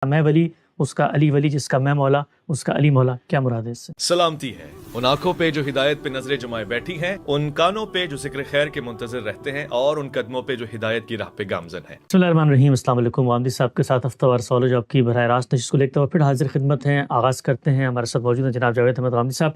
میں ولی اس کا علی ولی، جس کا میں مولا اس کا علی مولا، کیا مراد ہے اس سے؟ سلامتی ہے ان آنکھوں پہ جو ہدایت پہ نظریں جمائے بیٹھی ہیں، ان کانوں پہ جو ذکر خیر کے منتظر رہتے ہیں، اور ان قدموں پہ جو ہدایت کی راہ پہ گامزن ہیں۔ بسم اللہ الرحمن الرحیم۔ السلام علیکم۔ وامدی صاحب کے ساتھ ہفتہ وار سوالو جواب کی براہ راست نشست کو لیتے ہوئے پھر حاضر خدمت ہیں، آغاز کرتے ہیں۔ ہمارے ساتھ موجود ہیں جناب جاوید احمد غامدی صاحب۔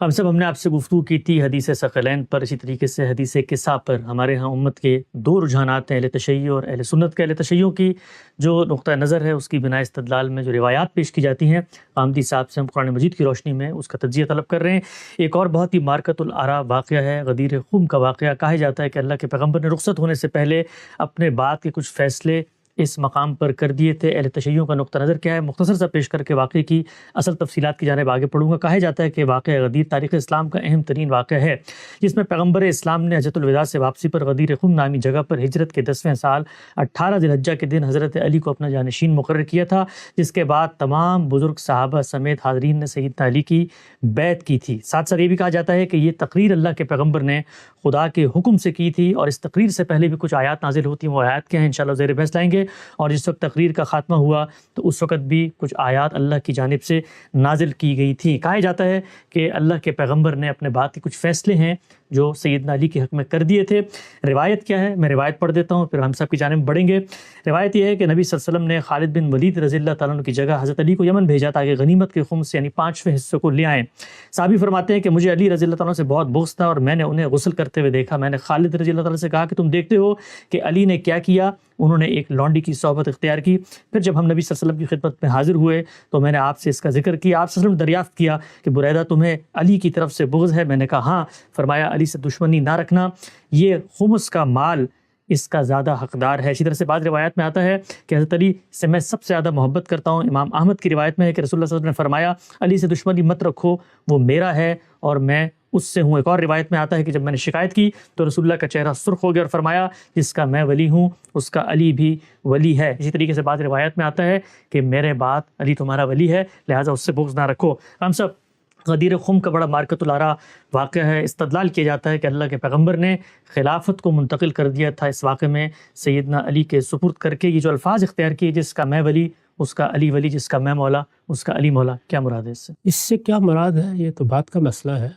ہم نے آپ سے گفتگو کی تھی حدیث ثقلین پر، اسی طریقے سے حدیث کسا پر۔ ہمارے ہاں امت کے دو رجحانات ہیں، اہل تشیع اور اہل سنت کے۔ اہل تشیع کی جو نقطہ نظر ہے، اس کی بنا استدلال میں جو روایات پیش کی جاتی ہیں، غامدی صاحب سے ہم قرآن مجید کی روشنی میں اس کا تجزیہ طلب کر رہے ہیں۔ ایک اور بہت ہی مارکۃ الآراء واقعہ ہے، غدیر خم کا واقعہ۔ کہا جاتا ہے کہ اللہ کے پیغمبر نے رخصت ہونے سے پہلے اپنے بعد کے کچھ فیصلے اس مقام پر کر دیے تھے۔ اہل تشیع کا نقطہ نظر کیا ہے، مختصر سا پیش کر کے واقعے کی اصل تفصیلات کی جانب آگے پڑھوں گا۔ کہا جاتا ہے کہ واقعہ غدیر تاریخ اسلام کا اہم ترین واقعہ ہے، جس میں پیغمبر اسلام نے حجۃ الوداع سے واپسی پر غدیر خم نامی جگہ پر ہجرت کے 10ویں سال 18 ذی الحجہ کے دن حضرت علی کو اپنا جانشین مقرر کیا تھا، جس کے بعد تمام بزرگ صحابہ سمیت حاضرین نے سیدنا علی کی بیعت کی تھی۔ ساتھ ساتھ یہ بھی کہا جاتا ہے کہ یہ تقریر اللہ کے پیغمبر نے خدا کے حکم سے کی تھی، اور اس تقریر سے پہلے بھی کچھ آیات نازل ہوتی ہیں۔ وہ آیات کیا ہیں انشاءاللہ زیر بحث لائیں گے۔ اور جس وقت تقریر کا خاتمہ ہوا تو اس وقت بھی کچھ آیات اللہ کی جانب سے نازل کی گئی تھی۔ کہا جاتا ہے کہ اللہ کے پیغمبر نے اپنے بعد کے کچھ فیصلے ہیں جو سیدنا علی کے حق میں کر دیے تھے۔ روایت کیا ہے، میں روایت پڑھ دیتا ہوں، پھر ہم صاحب کی جانب بڑھیں گے۔ روایت یہ ہے کہ نبی صلی اللہ علیہ وسلم نے خالد بن ولید رضی اللہ تعالیٰ عنہ کی جگہ حضرت علی کو یمن بھیجا تاکہ غنیمت کے خمس یعنی 5ویں حصے کو لے آئیں۔ صحابی فرماتے ہیں کہ مجھے علی رضی اللہ تعالیٰ عنہ سے بہت بغض تھا، اور میں نے انہیں غسل کرتے ہوئے دیکھا۔ میں نے خالد رضی اللہ تعالیٰ سے کہا کہ تم دیکھتے ہو کہ علی نے کیا کیا؟ انہوں نے ایک لونڈی کی صحبت اختیار کی۔ پھر جب ہم نبی صلی اللہ علیہ وسلم کی خدمت میں حاضر ہوئے تو میں نے آپ سے اس کا ذکر کیا۔ آپ صلی اللہ علیہ وسلم نے دریافت کیا کہ بریدہ تمہیں علی کی طرف سے بغض ہے؟ میں نے کہا ہاں۔ فرمایا علی سے دشمنی نہ رکھنا، یہ خمس کا مال اس کا زیادہ حقدار ہے۔ اسی طرح سے بعض روایات میں آتا ہے کہ حضرت علی سے میں سب سے زیادہ محبت کرتا ہوں۔ امام احمد کی روایت میں ہے کہ رسول اللہ صلی اللہ علیہ وسلم نے فرمایا علی سے دشمنی مت رکھو، وہ میرا ہے اور میں اس سے ہوں۔ ایک اور روایت میں آتا ہے کہ جب میں نے شکایت کی تو رسول اللہ کا چہرہ سرخ ہو گیا اور فرمایا جس کا میں ولی ہوں اس کا علی بھی ولی ہے۔ اسی طریقے سے بعض روایت میں آتا ہے کہ میرے بعد علی تمہارا ولی ہے، لہٰذا اس سے بغض نہ رکھو۔ ہم سب غدیر خم کا بڑا مارکۃ الآراء واقعہ ہے۔ استدلال کیا جاتا ہے کہ اللہ کے پیغمبر نے خلافت کو منتقل کر دیا تھا اس واقعے میں سیدنا علی کے سپرد کر کے۔ یہ جو الفاظ اختیار کیے، جس کا میں ولی اس کا علی ولی، جس کا میں مولا اس کا علی مولا، کیا مراد ہے اس سے؟ اس سے کیا مراد ہے، یہ تو بات کا مسئلہ ہے۔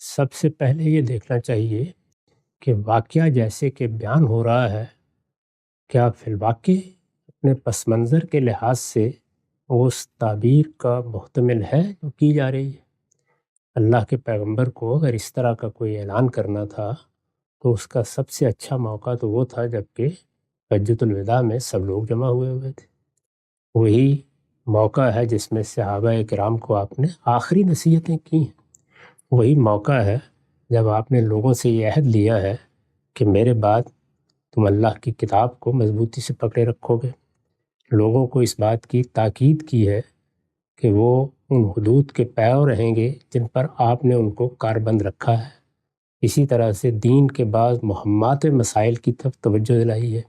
سب سے پہلے یہ دیکھنا چاہیے کہ واقعہ جیسے کہ بیان ہو رہا ہے، کیا فی الواقع اپنے پس منظر کے لحاظ سے اس تعبیر کا محتمل ہے جو کی جا رہی ہے؟ اللہ کے پیغمبر کو اگر اس طرح کا کوئی اعلان کرنا تھا تو اس کا سب سے اچھا موقع تو وہ تھا جب کہ حجۃ الوداع میں سب لوگ جمع ہوئے تھے۔ وہی موقع ہے جس میں صحابہ کرام کو آپ نے آخری نصیحتیں کی ہیں۔ وہی موقع ہے جب آپ نے لوگوں سے یہ عہد لیا ہے کہ میرے بعد تم اللہ کی کتاب کو مضبوطی سے پکڑے رکھو گے۔ لوگوں کو اس بات کی تاکید کی ہے کہ وہ ان حدود کے پیرو رہیں گے جن پر آپ نے ان کو کاربند رکھا ہے۔ اسی طرح سے دین کے بعض مہمات مسائل کی طرف توجہ دلائی ہے۔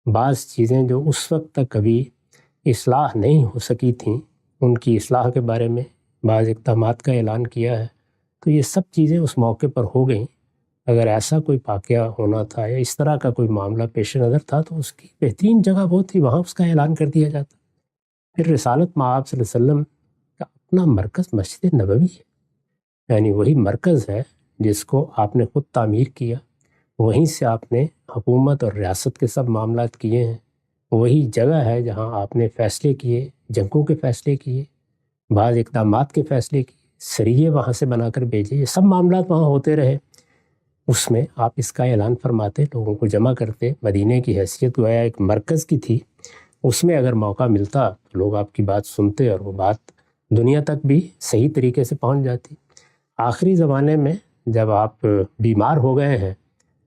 بعض چیزیں جو اس وقت تک کبھی اصلاح نہیں ہو سکی تھیں، ان کی اصلاح کے بارے میں بعض اقدامات کا اعلان کیا ہے۔ تو یہ سب چیزیں اس موقع پر ہو گئیں۔ اگر ایسا کوئی واقعہ ہونا تھا یا اس طرح کا کوئی معاملہ پیش نظر تھا تو اس کی بہترین جگہ وہ تھی، وہاں اس کا اعلان کر دیا جاتا۔ پھر رسالت مآب صلی اللہ علیہ وسلم کا اپنا مرکز مسجد نبوی ہے، یعنی وہی مرکز ہے جس کو آپ نے خود تعمیر کیا۔ وہیں سے آپ نے حکومت اور ریاست کے سب معاملات کیے ہیں۔ وہی جگہ ہے جہاں آپ نے فیصلے کیے، جنگوں کے فیصلے کیے، بعض اقدامات کے فیصلے کیے، سریے وہاں سے بنا کر بھیجے، یہ سب معاملات وہاں ہوتے رہے۔ اس میں آپ اس کا اعلان فرماتے، لوگوں کو جمع کرتے۔ مدینہ کی حیثیت گویا ایک مرکز کی تھی، اس میں اگر موقع ملتا تو لوگ آپ کی بات سنتے اور وہ بات دنیا تک بھی صحیح طریقے سے پہنچ جاتی۔ آخری زمانے میں جب آپ بیمار ہو گئے ہیں،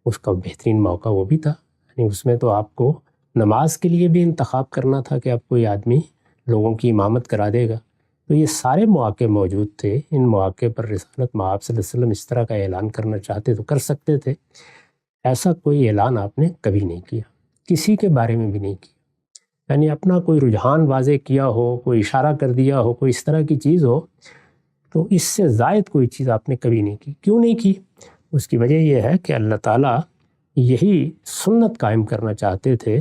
اس کا بہترین موقع وہ بھی تھا، یعنی اس میں تو آپ کو نماز کے لیے بھی انتخاب کرنا تھا کہ اب کوئی آدمی لوگوں کی امامت کرا دے گا۔ تو یہ سارے مواقع موجود تھے۔ ان مواقع پر رسالت مآب صلی اللہ علیہ وسلم اس طرح کا اعلان کرنا چاہتے تو کر سکتے تھے۔ ایسا کوئی اعلان آپ نے کبھی نہیں کیا، کسی کے بارے میں بھی نہیں کیا۔ یعنی اپنا کوئی رجحان واضح کیا ہو، کوئی اشارہ کر دیا ہو، کوئی اس طرح کی چیز ہو، تو اس سے زائد کوئی چیز آپ نے کبھی نہیں کی۔ کیوں نہیں کی؟ اس کی وجہ یہ ہے کہ اللہ تعالیٰ یہی سنت قائم کرنا چاہتے تھے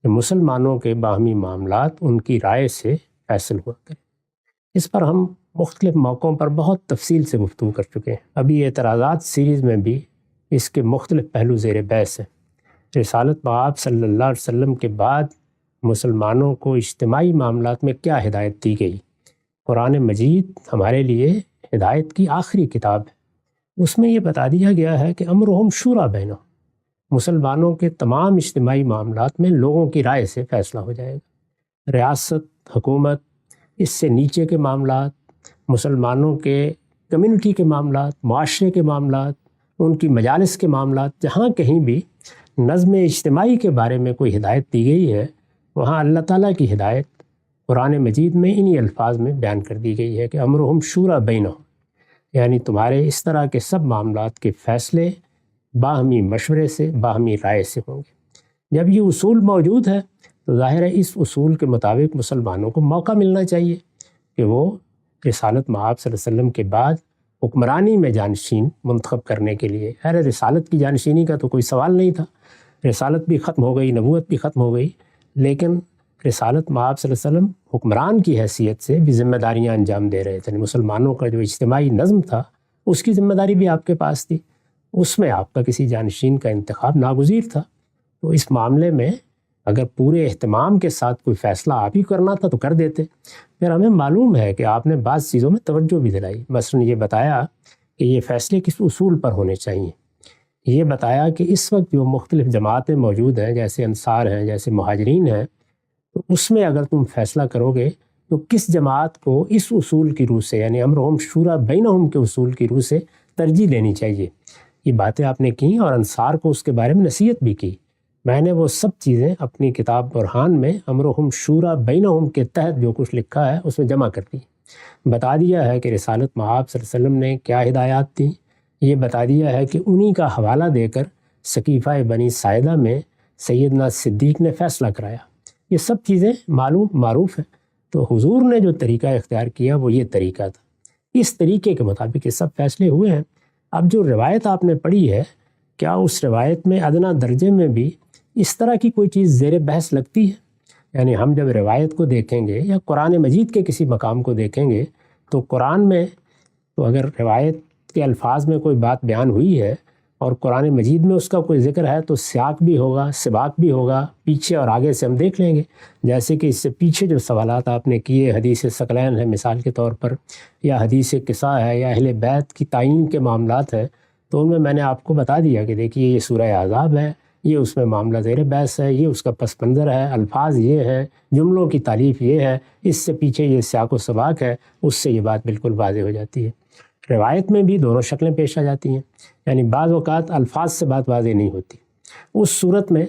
کہ مسلمانوں کے باہمی معاملات ان کی رائے سے فیصل ہوا کریں۔ اس پر ہم مختلف موقعوں پر بہت تفصیل سے گفتگو کر چکے ہیں۔ ابھی اعتراضات سیریز میں بھی اس کے مختلف پہلو زیر بحث ہیں۔ رسالت مآب صلی اللہ علیہ وسلم کے بعد مسلمانوں کو اجتماعی معاملات میں کیا ہدایت دی گئی؟ قرآن مجید ہمارے لیے ہدایت کی آخری کتاب ہے۔ اس میں یہ بتا دیا گیا ہے کہ امرہم شورا بینہم، مسلمانوں کے تمام اجتماعی معاملات میں لوگوں کی رائے سے فیصلہ ہو جائے گا۔ ریاست، حکومت، اس سے نیچے کے معاملات، مسلمانوں کے کمیونٹی کے معاملات، معاشرے کے معاملات، ان کی مجالس کے معاملات، جہاں کہیں بھی نظم اجتماعی کے بارے میں کوئی ہدایت دی گئی ہے، وہاں اللہ تعالیٰ کی ہدایت قرآن مجید میں انہی الفاظ میں بیان کر دی گئی ہے کہ امرہم شورا بینہم، یعنی تمہارے اس طرح کے سب معاملات کے فیصلے باہمی مشورے سے، باہمی رائے سے ہوں گے۔ جب یہ اصول موجود ہے تو ظاہر ہے اس اصول کے مطابق مسلمانوں کو موقع ملنا چاہیے کہ وہ رسالت مآب صلی اللہ علیہ وسلم کے بعد حکمرانی میں جانشین منتخب کرنے کے لیے، رسالت کی جانشینی کا تو کوئی سوال نہیں تھا، رسالت بھی ختم ہو گئی، نبوت بھی ختم ہو گئی، لیکن رسالت مآب صلی اللہ علیہ وسلم حکمران کی حیثیت سے بھی ذمہ داریاں انجام دے رہے تھے۔ مسلمانوں کا جو اجتماعی نظم تھا اس کی ذمہ داری بھی آپ کے پاس تھی، اس میں آپ کا کسی جانشین کا انتخاب ناگزیر تھا۔ تو اس معاملے میں اگر پورے اہتمام کے ساتھ کوئی فیصلہ آپ ہی کرنا تھا تو کر دیتے۔ پھر ہمیں معلوم ہے کہ آپ نے بعض چیزوں میں توجہ بھی دلائی، مثلا یہ بتایا کہ یہ فیصلے کس اصول پر ہونے چاہیے، یہ بتایا کہ اس وقت جو مختلف جماعتیں موجود ہیں، جیسے انصار ہیں، جیسے مہاجرین ہیں، تو اس میں اگر تم فیصلہ کرو گے تو کس جماعت کو اس اصول کی روح سے، یعنی امرہم شورا بینہم کے اصول کی روح سے ترجیح دینی چاہیے۔ یہ باتیں آپ نے کی اور انصار کو اس کے بارے میں نصیحت بھی کی۔ میں نے وہ سب چیزیں اپنی کتاب برہان میں امرہم شورا بینہم کے تحت جو کچھ لکھا ہے اس میں جمع کر دی، بتا دیا ہے کہ رسالت مآب صلی اللہ علیہ وسلم نے کیا ہدایات تھیں، یہ بتا دیا ہے کہ انہی کا حوالہ دے کر سقیفہ بنی ساعدہ میں سیدنا صدیق نے فیصلہ کرایا۔ یہ سب چیزیں معروف ہیں۔ تو حضور نے جو طریقہ اختیار کیا وہ یہ طریقہ تھا، اس طریقے کے مطابق یہ سب فیصلے ہوئے ہیں۔ اب جو روایت آپ نے پڑھی ہے، کیا اس روایت میں ادنیٰ درجے میں بھی اس طرح کی کوئی چیز زیر بحث لگتی ہے؟ یعنی ہم جب روایت کو دیکھیں گے یا قرآن مجید کے کسی مقام کو دیکھیں گے تو قرآن میں تو اگر روایت کے الفاظ میں کوئی بات بیان ہوئی ہے اور قرآن مجید میں اس کا کوئی ذکر ہے تو سیاق بھی ہوگا، سباق بھی ہوگا، پیچھے اور آگے سے ہم دیکھ لیں گے۔ جیسے کہ اس سے پیچھے جو سوالات آپ نے کیے، حدیث ثقلین ہے مثال کے طور پر، یا حدیث قصہ ہے، یا اہل بیت کی تعیین کے معاملات ہیں، تو ان میں نے آپ کو بتا دیا کہ دیکھیے یہ سورہ احزاب ہے، یہ اس میں معاملہ زیر بحث ہے، یہ اس کا پس منظر ہے، الفاظ یہ ہے، جملوں کی تعلیف یہ ہے، اس سے پیچھے یہ سیاق و سباق ہے، اس سے یہ بات بالکل واضح ہو جاتی ہے۔ روایت میں بھی دونوں شکلیں پیش آ جاتی ہیں، یعنی بعض اوقات الفاظ سے بات واضح نہیں ہوتی۔ اس صورت میں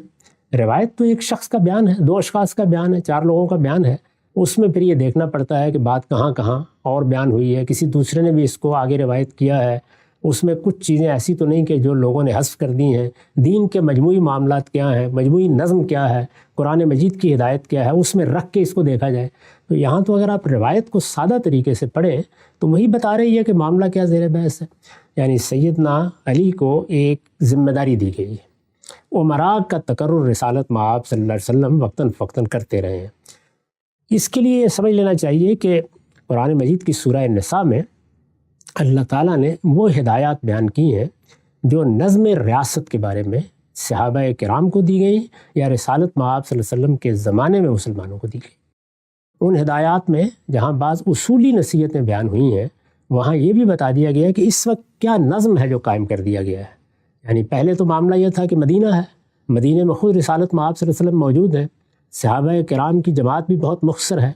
روایت تو ایک شخص کا بیان ہے، دو اشخاص کا بیان ہے، چار لوگوں کا بیان ہے، اس میں پھر یہ دیکھنا پڑتا ہے کہ بات کہاں کہاں اور بیان ہوئی ہے، کسی دوسرے نے بھی اس کو آگے روایت کیا ہے، اس میں کچھ چیزیں ایسی تو نہیں کہ جو لوگوں نے حذف کر دی ہیں۔ دین کے مجموعی معاملات کیا ہیں، مجموعی نظم کیا ہے، قرآن مجید کی ہدایت کیا ہے، اس میں رکھ کے اس کو دیکھا جائے۔ تو یہاں تو اگر آپ روایت کو سادہ طریقے سے پڑھیں تو وہی بتا رہی ہے کہ معاملہ کیا زیر بحث ہے۔ یعنی سیدنا علی کو ایک ذمہ داری دی گئی ہے، امراء کا تقرر رسالت مآب صلی اللہ علیہ وسلم وقتاً فوقتاً کرتے رہے ہیں۔ اس کے لیے یہ سمجھ لینا چاہیے کہ قرآن مجید کی سورہ نساء میں اللہ تعالیٰ نے وہ ہدایات بیان کی ہیں جو نظم ریاست کے بارے میں صحابہ کرام کو دی گئی یا رسالت مآب صلی اللہ علیہ وسلم کے زمانے میں مسلمانوں کو دی گئی۔ ان ہدایات میں جہاں بعض اصولی نصیحتیں بیان ہوئی ہیں، وہاں یہ بھی بتا دیا گیا کہ اس وقت کیا نظم ہے جو قائم کر دیا گیا ہے۔ یعنی پہلے تو معاملہ یہ تھا کہ مدینہ ہے، مدینہ میں خود رسالت مآب صلی اللہ علیہ وسلم موجود ہے، صحابہ کرام کی جماعت بھی بہت مختصر ہے،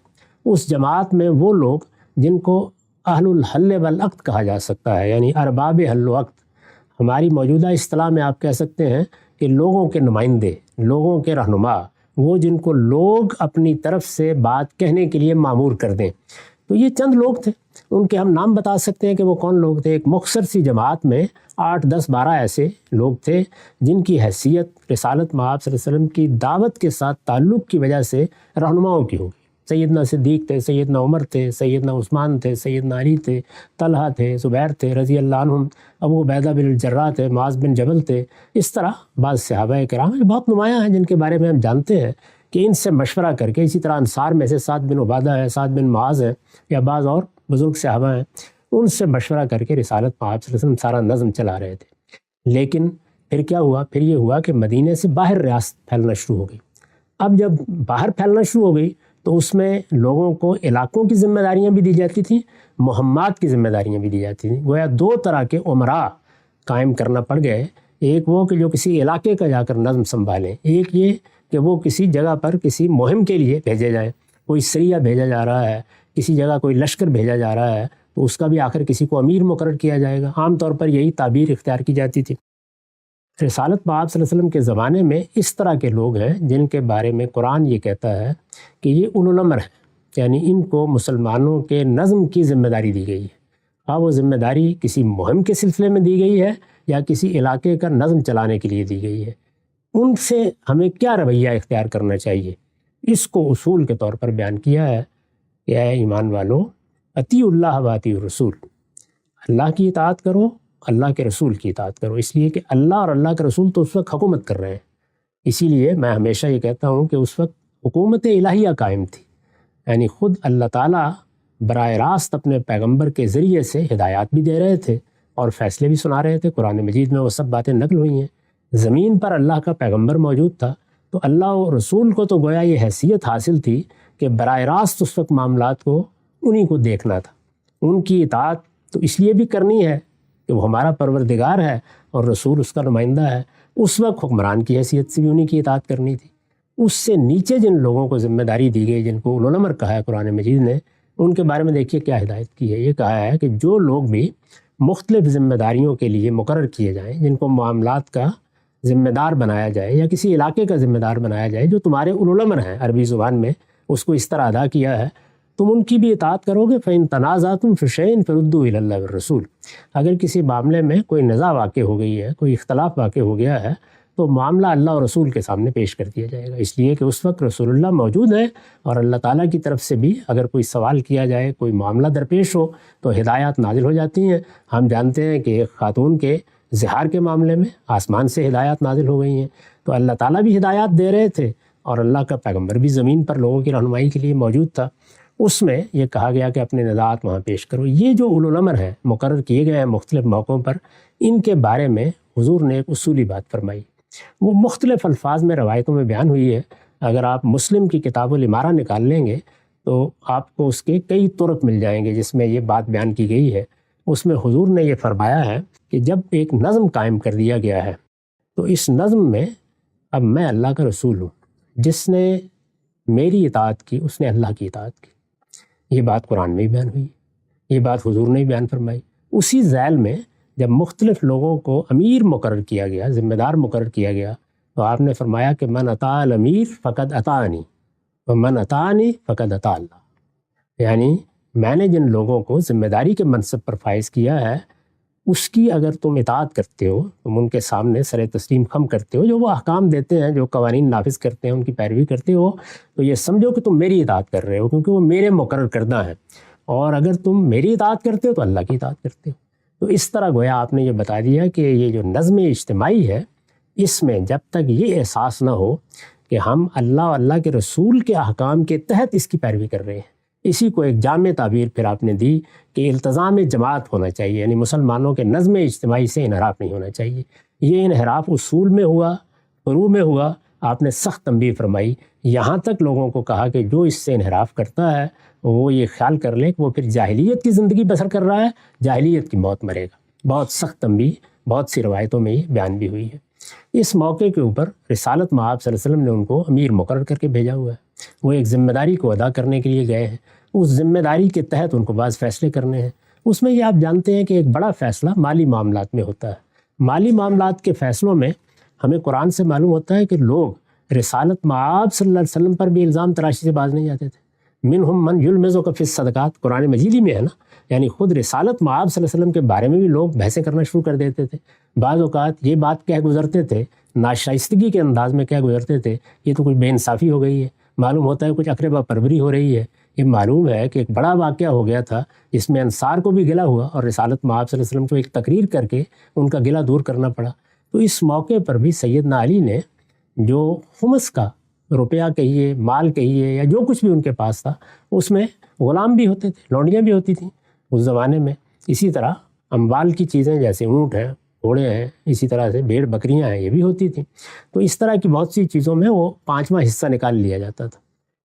اس جماعت میں وہ لوگ جن کو اہل الحل والعقد کہا جا سکتا ہے، یعنی ارباب حل و عقد، ہماری موجودہ اصطلاح میں آپ کہہ سکتے ہیں کہ لوگوں کے نمائندے، لوگوں کے رہنما، وہ جن کو لوگ اپنی طرف سے بات کہنے کے لیے مامور کر دیں۔ تو یہ چند لوگ تھے، ان کے ہم نام بتا سکتے ہیں کہ وہ کون لوگ تھے۔ ایک مختصر سی جماعت میں 8، 10، 12 ایسے لوگ تھے جن کی حیثیت رسالت مآب صلی اللہ علیہ وسلم کی دعوت کے ساتھ تعلق کی وجہ سے رہنماؤں کی ہوگی۔ سیدنا صدیق تھے، سیدنا عمر تھے، سیدنا عثمان تھے، سیدنا علی تھے، طلحہ تھے، زبیر تھے رضی اللہ عنہم، ابو عبیدہ بن الجراح تھے، معاذ بن جبل تھے۔ اس طرح بعض صحابہ کرام بہت نمایاں ہیں جن کے بارے میں ہم جانتے ہیں کہ ان سے مشورہ کر کے، اسی طرح انصار میں سے سعد بن عبادہ ہے، سعد بن معاذ ہے، یا بعض اور بزرگ صحابہ ہیں، ان سے مشورہ کر کے رسالت پاک صلی اللہ علیہ وسلم سارا نظم چلا رہے تھے۔ لیکن پھر کیا ہوا؟ پھر یہ ہوا کہ مدینے سے باہر ریاست پھیلنا شروع ہو گئی۔ اب جب باہر پھیلنا شروع ہو گئی تو اس میں لوگوں کو علاقوں کی ذمہ داریاں بھی دی جاتی تھیں، مہمات کی ذمہ داریاں بھی دی جاتی تھیں۔ گویا دو طرح کے عمراء قائم کرنا پڑ گئے، ایک وہ کہ جو کسی علاقے کا جا کر نظم سنبھالیں، ایک یہ کہ وہ کسی جگہ پر کسی مہم کے لیے بھیجے جائیں۔ کوئی سریہ بھیجا جا رہا ہے، کسی جگہ کوئی لشکر بھیجا جا رہا ہے، تو اس کا بھی آخر کسی کو امیر مقرر کیا جائے گا۔ عام طور پر یہی تعبیر اختیار کی جاتی تھی۔ رسالت پاک صلی اللہ علیہ وسلم کے زمانے میں اس طرح کے لوگ ہیں جن کے بارے میں قرآن یہ کہتا ہے کہ یہ اولو الامر ہیں، یعنی ان کو مسلمانوں کے نظم کی ذمہ داری دی گئی ہے۔ ہاں، وہ ذمہ داری کسی مہم کے سلسلے میں دی گئی ہے یا کسی علاقے کا نظم چلانے کے لیے دی گئی ہے۔ ان سے ہمیں کیا رویہ اختیار کرنا چاہیے، اس کو اصول کے طور پر بیان کیا ہے کہ اے ایمان والو، اطیعوا اللہ و اطیعوا الرسول، اللہ کی اطاعت کرو، اللہ کے رسول کی اطاعت کرو، اس لیے کہ اللہ اور اللہ کے رسول تو اس وقت حکومت کر رہے ہیں۔ اسی لیے میں ہمیشہ یہ کہتا ہوں کہ اس وقت حکومت الہیہ قائم تھی، یعنی خود اللہ تعالیٰ براہ راست اپنے پیغمبر کے ذریعے سے ہدایات بھی دے رہے تھے اور فیصلے بھی سنا رہے تھے۔ قرآن مجید میں وہ سب باتیں نقل ہوئی ہیں۔ زمین پر اللہ کا پیغمبر موجود تھا، تو اللہ و رسول کو تو گویا یہ حیثیت حاصل تھی کہ براہ راست اس وقت معاملات کو انہی کو دیکھنا تھا۔ ان کی اطاعت تو اس لیے بھی کرنی ہے کہ وہ ہمارا پروردگار ہے اور رسول اس کا نمائندہ ہے۔ اس وقت حکمران کی حیثیت سے بھی انہی کی اطاعت کرنی تھی۔ اس سے نیچے جن لوگوں کو ذمہ داری دی گئی، جن کو اولو الامر کہا ہے قرآن مجید نے، ان کے بارے میں دیکھیے کیا ہدایت کی ہے۔ یہ کہا ہے کہ جو لوگ بھی مختلف ذمہ داریوں کے لیے مقرر کیے جائیں، جن کو معاملات کا ذمہ دار بنایا جائے یا کسی علاقے کا ذمہ دار بنایا جائے، جو تمہارے اولو الامر ہیں، عربی زبان میں اس کو اس طرح ادا کیا ہے، تم ان کی بھی اطاعت کرو گے۔ فَإِن تَنَازَعْتُمْ فِي شَيْءٍ فَرُدُّوهُ إِلَى اللَّهِ وَالرَّسُولِ، اگر کسی معاملے میں کوئی نزاع واقع ہو گئی ہے، کوئی اختلاف واقع ہو گیا ہے، تو معاملہ اللہ اور رسول کے سامنے پیش کر دیا جائے گا، اس لیے کہ اس وقت رسول اللہ موجود ہے، اور اللہ تعالیٰ کی طرف سے بھی اگر کوئی سوال کیا جائے، کوئی معاملہ درپیش ہو، تو ہدایات نازل ہو جاتی ہیں۔ ہم جانتے ہیں کہ ایک خاتون کے زہار کے معاملے میں آسمان سے ہدایات نازل ہو گئی ہیں، تو اللہ تعالیٰ بھی ہدایات دے رہے تھے اور اللہ کا پیغمبر بھی زمین پر لوگوں کی رہنمائی کے لیے موجود تھا۔ اس میں یہ کہا گیا کہ اپنے نزاعات وہاں پیش کرو۔ یہ جو اولو الامر ہیں مقرر کیے گئے ہیں مختلف موقعوں پر، ان کے بارے میں حضور نے ایک اصولی بات فرمائی، وہ مختلف الفاظ میں روایتوں میں بیان ہوئی ہے۔ اگر آپ مسلم کی کتاب الامارہ نکال لیں گے تو آپ کو اس کے کئی طرق مل جائیں گے جس میں یہ بات بیان کی گئی ہے۔ اس میں حضور نے یہ فرمایا ہے کہ جب ایک نظم قائم کر دیا گیا ہے تو اس نظم میں اب میں اللہ کا رسول ہوں، جس نے میری اطاعت کی اس نے اللہ کی اطاعت کی۔ یہ بات قرآن میں بھی بیان ہوئی، یہ بات حضور نے بھی بیان فرمائی۔ اسی ذیل میں جب مختلف لوگوں کو امیر مقرر کیا گیا، ذمہ دار مقرر کیا گیا، تو آپ نے فرمایا کہ من اطاع الامیر فقد اطاعنی ومن اطاعنی فقد اطاع اللہ، یعنی میں نے جن لوگوں کو ذمہ داری کے منصب پر فائز کیا ہے، اس کی اگر تم اطاعت کرتے ہو، تم ان کے سامنے سر تسلیم خم کرتے ہو، جو وہ احکام دیتے ہیں، جو قوانین نافذ کرتے ہیں، ان کی پیروی کرتے ہو، تو یہ سمجھو کہ تم میری اطاعت کر رہے ہو، کیونکہ وہ میرے مقرر کردہ ہیں، اور اگر تم میری اطاعت کرتے ہو تو اللہ کی اطاعت کرتے ہو۔ تو اس طرح گویا آپ نے یہ بتا دیا کہ یہ جو نظم اجتماعی ہے، اس میں جب تک یہ احساس نہ ہو کہ ہم اللہ اور اللہ کے رسول کے احکام کے تحت اس کی پیروی کر رہے ہیں، اسی کو ایک جامع تعبیر پھر آپ نے دی کہ التزام جماعت ہونا چاہیے، یعنی مسلمانوں کے نظم اجتماعی سے انحراف نہیں ہونا چاہیے۔ یہ انحراف اصول میں ہوا، فروع میں ہوا، آپ نے سخت تنبیہ فرمائی، یہاں تک لوگوں کو کہا کہ جو اس سے انحراف کرتا ہے وہ یہ خیال کر لے کہ وہ پھر جاہلیت کی زندگی بسر کر رہا ہے، جاہلیت کی موت مرے گا۔ بہت سخت تنبیہ بہت سی روایتوں میں یہ بیان بھی ہوئی ہے۔ اس موقع کے اوپر رسالت مآب صلی اللہ علیہ وسلم نے ان کو امیر مقرر کر کے بھیجا ہوا ہے، وہ ایک ذمہ داری کو ادا کرنے کے لیے گئے ہیں، اس ذمہ داری کے تحت ان کو بعض فیصلے کرنے ہیں۔ اس میں یہ آپ جانتے ہیں کہ ایک بڑا فیصلہ مالی معاملات میں ہوتا ہے۔ مالی معاملات کے فیصلوں میں ہمیں قرآن سے معلوم ہوتا ہے کہ لوگ رسالت مآب صلی اللہ علیہ وسلم پر بھی الزام تراشی سے باز نہیں جاتے تھے۔ منہم من یلمزک فی الصدقات، قرآن مجید ہی میں ہے نا، یعنی خود رسالت مآب صلی اللہ علیہ وسلم کے بارے میں بھی لوگ بحثیں کرنا شروع کر دیتے تھے۔ بعض اوقات یہ بات کہہ گزرتے تھے، ناشائستگی کے انداز میں کہہ گزرتے تھے، یہ تو کچھ بے انصافی ہو گئی ہے، معلوم ہوتا ہے کچھ اقربا پروری ہو رہی ہے۔ یہ معلوم ہے کہ ایک بڑا واقعہ ہو گیا تھا جس میں انصار کو بھی گلہ ہوا اور رسالت مآب صلی اللہ علیہ وسلم کو ایک تقریر کر کے ان کا گلہ دور کرنا پڑا۔ تو اس موقع پر بھی سیدنا علی نے جو خمس کا روپیہ کہیے، مال کہیے، یا جو کچھ بھی ان کے پاس تھا، اس میں غلام بھی ہوتے تھے، لونڈیاں بھی ہوتی تھیں اس زمانے میں. اسی طرح اموال کی چیزیں جیسے اونٹ ہیں، گھوڑے ہیں، اسی طرح سے بھیڑ بکریاں ہیں، یہ بھی ہوتی تھیں. تو اس طرح کی بہت سی چیزوں میں وہ 5واں حصہ نکال لیا جاتا تھا.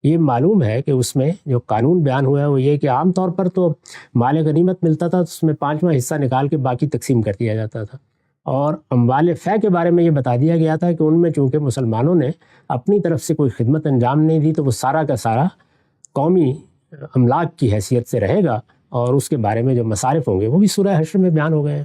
یہ معلوم ہے کہ اس میں جو قانون بیان ہوا ہے وہ یہ کہ عام طور پر تو مال غنیمت ملتا تھا، تو اس میں 5واں حصہ نکال کے باقی تقسیم کر دیا جاتا تھا. اور اموال فے کے بارے میں یہ بتا دیا گیا تھا کہ ان میں چونکہ مسلمانوں نے اپنی طرف سے کوئی خدمت انجام نہیں دی تو وہ سارا کا سارا قومی املاک کی حیثیت سے رہے گا، اور اس کے بارے میں جو مصارف ہوں گے وہ بھی سورہ حشر میں بیان ہو گئے ہیں.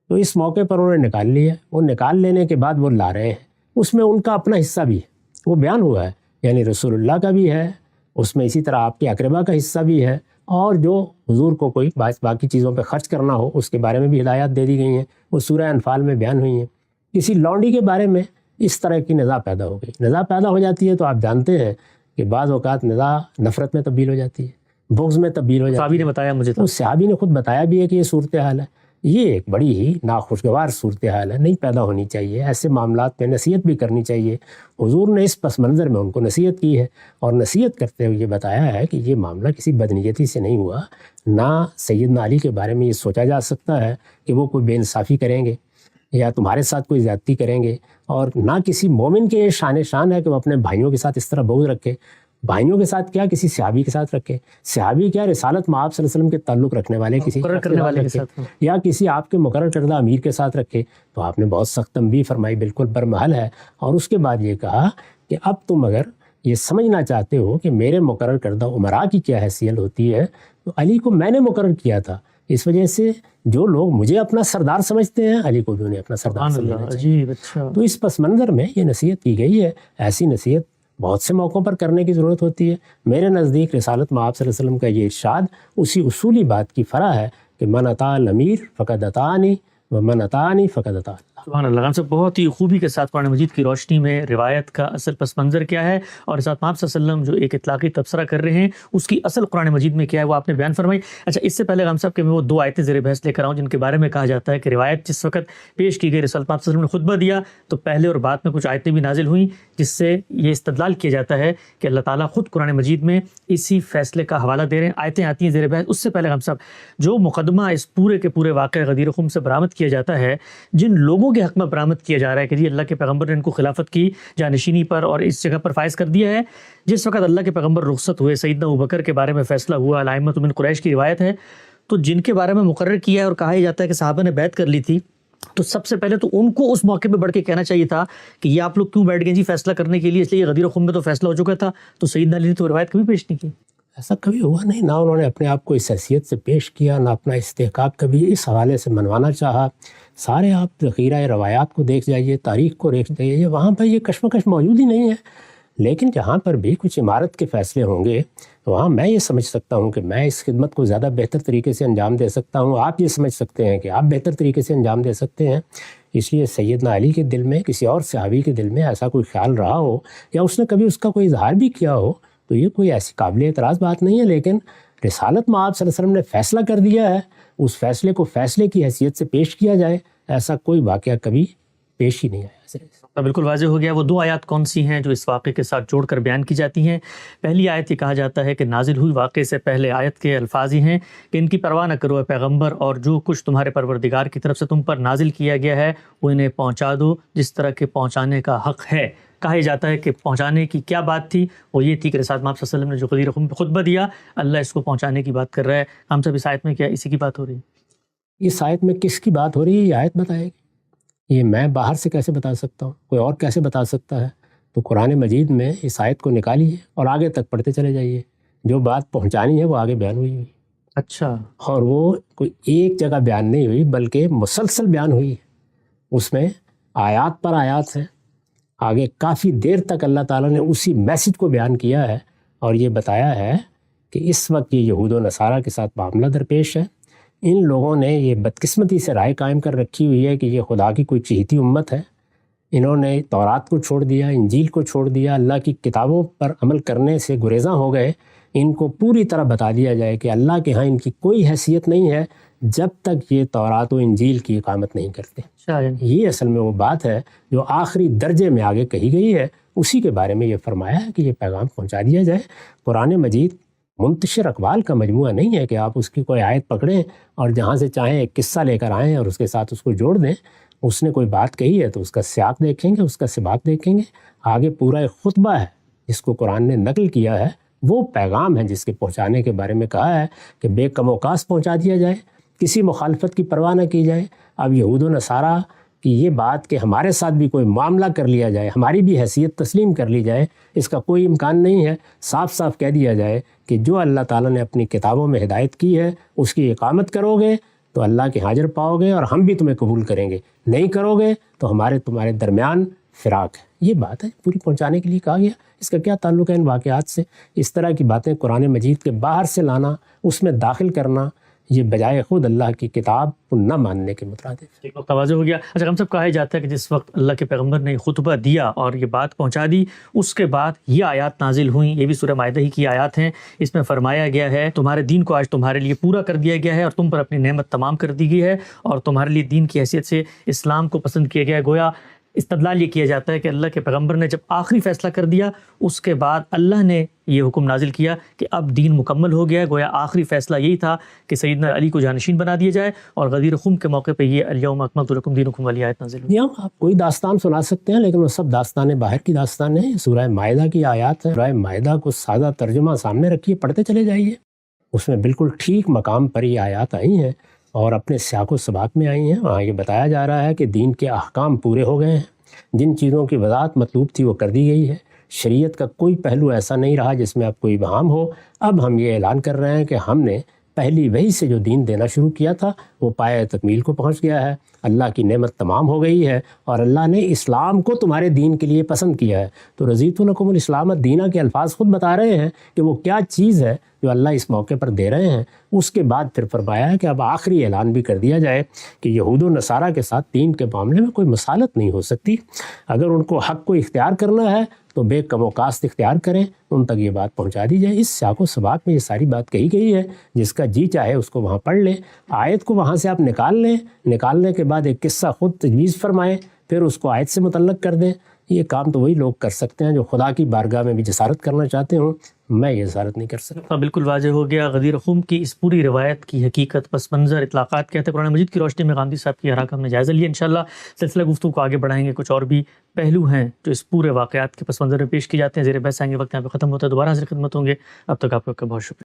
تو اس موقع پر انہوں نے نکال لیا. وہ نکال لینے کے بعد وہ لا رہے ہیں، اس میں ان کا اپنا حصہ بھی ہے، وہ بیان ہوا ہے، یعنی رسول اللہ کا بھی ہے اس میں، اسی طرح آپ کے اقربا کا حصہ بھی ہے، اور جو حضور کو کوئی باقی چیزوں پہ خرچ کرنا ہو اس کے بارے میں بھی ہدایات دے دی گئی ہیں، وہ سورہ انفال میں بیان ہوئی ہیں. کسی لونڈی کے بارے میں اس طرح کی نزاع پیدا ہو گئی. نزاع پیدا ہو جاتی ہے تو آپ جانتے ہیں کہ بعض اوقات نزاع نفرت میں تبدیل ہو جاتی ہے، بغض میں تبدیل ہو جاتی ہے. صحابی نے بتایا مجھے تو، اس صحابی نے خود بتایا بھی ہے کہ یہ صورتحال ہے. یہ ایک بڑی ہی ناخوشگوار صورتحال ہے، نہیں پیدا ہونی چاہیے. ایسے معاملات میں نصیحت بھی کرنی چاہیے. حضور نے اس پس منظر میں ان کو نصیحت کی ہے، اور نصیحت کرتے ہوئے یہ بتایا ہے کہ یہ معاملہ کسی بدنیتی سے نہیں ہوا. نہ سیدنا علی کے بارے میں یہ سوچا جا سکتا ہے کہ وہ کوئی بے انصافی کریں گے یا تمہارے ساتھ کوئی زیادتی کریں گے، اور نہ کسی مومن کے یہ شان ہے کہ وہ اپنے بھائیوں کے ساتھ اس طرح بغض رکھے. بھائیوں کے ساتھ کیا، کسی صحابی کے ساتھ رکھے. صحابی کیا، رسالت میں آپ صلی اللہ علیہ وسلم کے تعلق رکھنے والے کسی مقرر کرنے والے کے ساتھ، یا کسی آپ کے مقرر کردہ امیر کے ساتھ رکھے. تو آپ نے بہت سخت تنبیہ فرمائی، بالکل برمحل ہے. اور اس کے بعد یہ کہا کہ اب تم اگر یہ سمجھنا چاہتے ہو کہ میرے مقرر کردہ امراء کی کیا حیثیت ہوتی ہے، تو علی کو میں نے مقرر کیا تھا. اس وجہ سے جو لوگ مجھے اپنا سردار سمجھتے ہیں، علی کو بھی انہیں اپنا سردار سمجھنا چاہیے. تو اس پس منظر میں یہ نصیحت کی گئی ہے. ایسی نصیحت بہت سے موقعوں پر کرنے کی ضرورت ہوتی ہے. میرے نزدیک رسالت میں آپ صلی اللہ علیہ وسلم کا یہ ارشاد اسی اصولی بات کی فرع ہے کہ من اطاع الامیر فقد اطاعنی و من اطاعنی فقد اطاع اللہ. سبحان اللہ. ہم سب بہت ہی خوبی کے ساتھ قرآن مجید کی روشنی میں روایت کا اصل پس منظر کیا ہے، اور اس آپ صلی اللہ علیہ وسلم جو ایک اطلاقی تبصرہ کر رہے ہیں اس کی اصل قرآن مجید میں کیا ہے وہ آپ نے بیان فرمائی. اچھا، اس سے پہلے ہم صاحب کہ میں وہ 2 آیتیں زیر بحث لے کر آؤں جن کے بارے میں کہا جاتا ہے کہ روایت جس وقت پیش کی گئی، رسول پاک صلی اللہ علیہ وسلم نے خطبہ دیا تو پہلے اور بعد میں کچھ آیتیں بھی نازل ہوئیں، جس سے یہ استدلال کیا جاتا ہے کہ اللہ تعالیٰ خود قرآن مجید میں اسی فیصلے کا حوالہ دے رہے ہیں. آیتیں آتی ہیں زیر بحث. اس سے پہلے ہم صاحب جو مقدمہ اس پورے کے پورے واقعہ غدیر خم سے برآمد کیا جاتا ہے، جن لوگوں کے حق میں برآمد کیا جا رہا ہے کہ جی اللہ کے پیغمبر نے ان کو خلافت کی جانشینی پر اور اس جگہ پر فائز کر دیا ہے. جس وقت اللہ کے پیغمبر رخصت ہوئے، سیدنا ابوبکر کے بارے میں فیصلہ ہوا، الائمۃ من قریش کی روایت ہے، تو جن کے بارے میں مقرر کیا ہے اور کہا جاتا ہے کہ صحابہ نے بیعت کر لی تھی، تو سب سے پہلے تو ان کو اس موقع پہ بڑھ کے کہنا چاہیے تھا کہ یہ آپ لوگ کیوں بیٹھ گئے جی فیصلہ کرنے کے لیے، اس لیے غدیر خم میں تو فیصلہ ہو چکا تھا. تو سیدنا علی نے تو روایت کبھی پیش نہیں کی. ایسا کبھی ہوا نہیں. نہ انہوں نے اپنے آپ کو اس حیثیت سے پیش کیا، نہ اپنا استحقاق کبھی اس حوالے سے منوانا چاہا. سارے آپ ذخیرہ روایات کو دیکھ جائیے، تاریخ کو دیکھ جائیے، وہاں پر یہ کشمکش موجود ہی نہیں ہے. لیکن جہاں پر بھی کچھ عمارت کے فیصلے ہوں گے وہاں میں یہ سمجھ سکتا ہوں کہ میں اس خدمت کو زیادہ بہتر طریقے سے انجام دے سکتا ہوں، آپ یہ سمجھ سکتے ہیں کہ آپ بہتر طریقے سے انجام دے سکتے ہیں. اس لیے سیدنا علی کے دل میں، کسی اور صحابی کے دل میں ایسا کوئی خیال رہا ہو یا اس نے کبھی اس کا کوئی اظہار بھی کیا ہو تو یہ کوئی ایسی قابل اعتراض بات نہیں ہے. لیکن رسالت میں آپ صلی اللہ علیہ وسلم نے فیصلہ کر دیا ہے، اس فیصلے کو فیصلے کی حیثیت سے پیش کیا جائے، ایسا کوئی واقعہ کبھی پیش ہی نہیں آیا. بالکل واضح ہو گیا. وہ 2 آیات کون سی ہیں جو اس واقعے کے ساتھ جوڑ کر بیان کی جاتی ہیں؟ پہلی آیت یہ کہا جاتا ہے کہ نازل ہوئی واقعے سے پہلے آیت کے الفاظ ہی ہیں کہ ان کی پرواہ نہ کرو اے پیغمبر، اور جو کچھ تمہارے پروردگار کی طرف سے تم پر نازل کیا گیا ہے وہ انہیں پہنچا دو جس طرح کے پہنچانے کا حق ہے. کہا جاتا ہے کہ پہنچانے کی کیا بات تھی، وہ یہ تھی کہ رسالت میں آپ صلی اللہ علیہ وسلم نے جو غدیر خم پہ خطبہ دیا، اللہ اس کو پہنچانے کی بات کر رہا ہے. ہم سب اس آیت میں کیا اسی کی بات ہو رہی ہے؟ اس آیت میں کس کی بات ہو رہی ہے یہ آیت بتائے گی. یہ میں باہر سے کیسے بتا سکتا ہوں، کوئی اور کیسے بتا سکتا ہے؟ تو قرآن مجید میں اس آیت کو نکالیے اور آگے تک پڑھتے چلے جائیے. جو بات پہنچانی ہے وہ آگے بیان ہوئی. اچھا. اور وہ کوئی ایک جگہ بیان نہیں ہوئی بلکہ مسلسل بیان ہوئی. اس میں آیات پر آیات ہیں. آگے کافی دیر تک اللہ تعالیٰ نے اسی میسج کو بیان کیا ہے اور یہ بتایا ہے کہ اس وقت یہ یہود و نصارہ کے ساتھ معاملہ درپیش ہے. ان لوگوں نے یہ بدقسمتی سے رائے قائم کر رکھی ہوئی ہے کہ یہ خدا کی کوئی چہیتی امت ہے. انہوں نے تورات کو چھوڑ دیا، انجیل کو چھوڑ دیا، اللہ کی کتابوں پر عمل کرنے سے گریزاں ہو گئے. ان کو پوری طرح بتا دیا جائے کہ اللہ کے ہاں ان کی کوئی حیثیت نہیں ہے جب تک یہ تورات و انجیل کی اقامت نہیں کرتے. یہ اصل میں وہ بات ہے جو آخری درجے میں آگے کہی گئی ہے. اسی کے بارے میں یہ فرمایا ہے کہ یہ پیغام پہنچا دیا جائے۔ قرآن مجید منتشر اقوال کا مجموعہ نہیں ہے کہ آپ اس کی کوئی آیت پکڑیں اور جہاں سے چاہیں ایک قصہ لے کر آئیں اور اس کے ساتھ اس کو جوڑ دیں۔ اس نے کوئی بات کہی ہے تو اس کا سیاق دیکھیں گے، اس کا سباق دیکھیں گے، آگے پورا ایک خطبہ ہے جس کو قرآن نے نقل کیا ہے، وہ پیغام ہے جس کے پہنچانے کے بارے میں کہا ہے کہ بے کم و کاس پہنچا دیا جائے، کسی مخالفت کی پرواہ نہ کی جائے۔ اب یہود و نصارہ کی یہ بات کہ ہمارے ساتھ بھی کوئی معاملہ کر لیا جائے، ہماری بھی حیثیت تسلیم کر لی جائے، اس کا کوئی امکان نہیں ہے۔ صاف صاف کہہ دیا جائے کہ جو اللہ تعالیٰ نے اپنی کتابوں میں ہدایت کی ہے اس کی اقامت کرو گے تو اللہ کے حاضر پاؤ گے اور ہم بھی تمہیں قبول کریں گے، نہیں کرو گے تو تمہارے درمیان فراق ہے۔ یہ بات ہے پوری پہنچانے کے لیے کہا گیا۔ اس کا کیا تعلق ہے ان واقعات سے؟ اس طرح کی باتیں قرآن مجید کے باہر سے لانا، اس میں داخل کرنا، یہ بجائے خود اللہ کی کتاب کو نہ ماننے کے مترادف۔ ایک وقت واضح ہو گیا۔ اچھا، ہم سب کہا جاتا ہے کہ جس وقت اللہ کے پیغمبر نے خطبہ دیا اور یہ بات پہنچا دی، اس کے بعد یہ آیات نازل ہوئیں، یہ بھی سورہ مائدہ ہی کی آیات ہیں۔ اس میں فرمایا گیا ہے تمہارے دین کو آج تمہارے لیے پورا کر دیا گیا ہے اور تم پر اپنی نعمت تمام کر دی گئی ہے اور تمہارے لیے دین کی حیثیت سے اسلام کو پسند کیا گیا ہے۔ گویا استدلال یہ کیا جاتا ہے کہ اللہ کے پیغمبر نے جب آخری فیصلہ کر دیا، اس کے بعد اللہ نے یہ حکم نازل کیا کہ اب دین مکمل ہو گیا ہے۔ گویا آخری فیصلہ یہی تھا کہ سیدنا علی کو جانشین بنا دیا جائے، اور غدیر خم کے موقع پہ یہ الیوم اکملت لکم دینکم والی آیت نازل ہوئی۔ یہاں آپ کوئی داستان سنا سکتے ہیں لیکن وہ سب داستانیں باہر کی داستانیں ہیں۔ سورہ مائدہ کی آیات ہیں، سورہ مائدہ کو سادہ ترجمہ سامنے رکھیے، پڑھتے چلے جائیے، اس میں بالکل ٹھیک مقام پر یہ آیات آئی ہیں اور اپنے سیاق و سباق میں آئی ہیں۔ وہاں یہ بتایا جا رہا ہے کہ دین کے احکام پورے ہو گئے ہیں، جن چیزوں کی وضاحت مطلوب تھی وہ کر دی گئی ہے، شریعت کا کوئی پہلو ایسا نہیں رہا جس میں اب کوئی ابہام ہو۔ اب ہم یہ اعلان کر رہے ہیں کہ ہم نے پہلی وحی سے جو دین دینا شروع کیا تھا وہ پایہ تکمیل کو پہنچ گیا ہے، اللہ کی نعمت تمام ہو گئی ہے اور اللہ نے اسلام کو تمہارے دین کے لیے پسند کیا ہے۔ تو رضیت لکم الاسلام دینا کے الفاظ خود بتا رہے ہیں کہ وہ کیا چیز ہے جو اللہ اس موقع پر دے رہے ہیں۔ اس کے بعد پھر فرمایا ہے کہ اب آخری اعلان بھی کر دیا جائے کہ یہود و نصارہ کے ساتھ دین کے معاملے میں کوئی مصالحت نہیں ہو سکتی۔ اگر ان کو حق کو اختیار کرنا ہے تو بے کم و کاست اختیار کریں، ان تک یہ بات پہنچا دی جائے۔ اس سیاق و سباق میں یہ ساری بات کہی گئی ہے، جس کا جی چاہے اس کو وہاں پڑھ لیں، آیت کو وہاں سے آپ نکال لیں، نکالنے کے بعد ایک قصہ خود تجویز فرمائیں، پھر اس کو آیت سے متعلق کر دیں۔ یہ کام تو وہی لوگ کر سکتے ہیں جو خدا کی بارگاہ میں بھی جسارت کرنا چاہتے ہوں، میں یہ جسارت نہیں کر سکتا۔ بالکل واضح ہو گیا غدیر خم کی اس پوری روایت کی حقیقت، پس منظر، اطلاقات کہتے ہیں قرآن مجید کی روشنی میں غامدی صاحب کی حرکت میں جائزہ لیا۔ انشاءاللہ سلسلہ گفتگو کو آگے بڑھائیں گے، کچھ اور بھی پہلو ہیں جو اس پورے واقعات کے پس منظر میں پیش کی جاتے ہیں، زیر بحث آئیں گے۔ وقت یہاں پہ ختم ہوتا ہے، دوبارہ حاضر خدمت ہوں گے، اب تک آپ کا بہت شکریہ۔